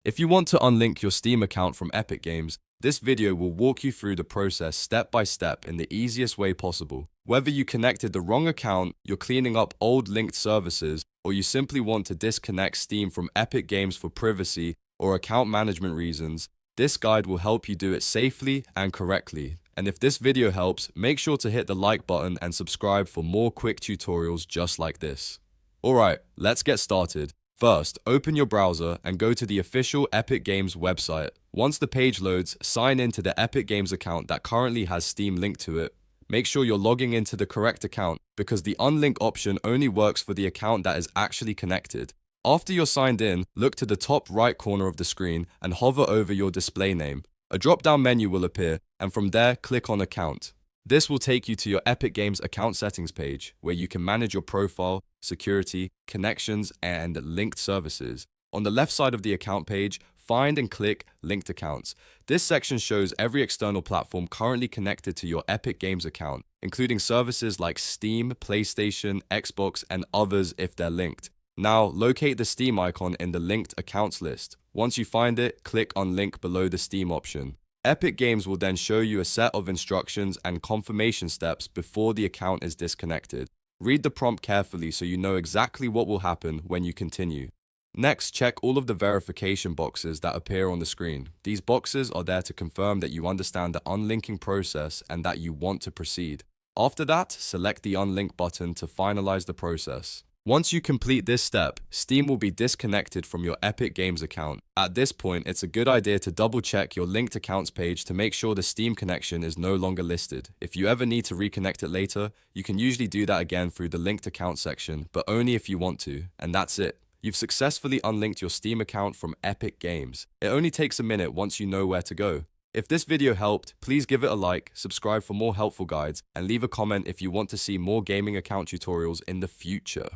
If you want to unlink your Steam account from Epic Games, this video will walk you through the process step by step in the easiest way possible. Whether you connected the wrong account, you're cleaning up old linked services, or you simply want to disconnect Steam from Epic Games for privacy or account management reasons, this guide will help you do it safely and correctly. And if this video helps, make sure to hit the like button and subscribe for more quick tutorials just like this. Alright, let's get started. First, open your browser and go to the official Epic Games website. Once the page loads, sign in to the Epic Games account that currently has Steam linked to it. Make sure you're logging into the correct account because the unlink option only works for the account that is actually connected. After you're signed in, look to the top right corner of the screen and hover over your display name. A drop-down menu will appear, and from there, click on Account. This will take you to your Epic Games account settings page, where you can manage your profile, security, connections, and linked services. On the left side of the account page, find and click Linked Accounts. This section shows every external platform currently connected to your Epic Games account, including services like Steam, PlayStation, Xbox, and others if they're linked. Now, locate the Steam icon in the linked accounts list. Once you find it, click on Link below the Steam option. Epic Games will then show you a set of instructions and confirmation steps before the account is disconnected. Read the prompt carefully so you know exactly what will happen when you continue. Next, check all of the verification boxes that appear on the screen. These boxes are there to confirm that you understand the unlinking process and that you want to proceed. After that, select the Unlink button to finalize the process. Once you complete this step, Steam will be disconnected from your Epic Games account. At this point, it's a good idea to double-check your linked accounts page to make sure the Steam connection is no longer listed. If you ever need to reconnect it later, you can usually do that again through the linked account section, but only if you want to, and that's it. You've successfully unlinked your Steam account from Epic Games. It only takes a minute once you know where to go. If this video helped, please give it a like, subscribe for more helpful guides, and leave a comment if you want to see more gaming account tutorials in the future.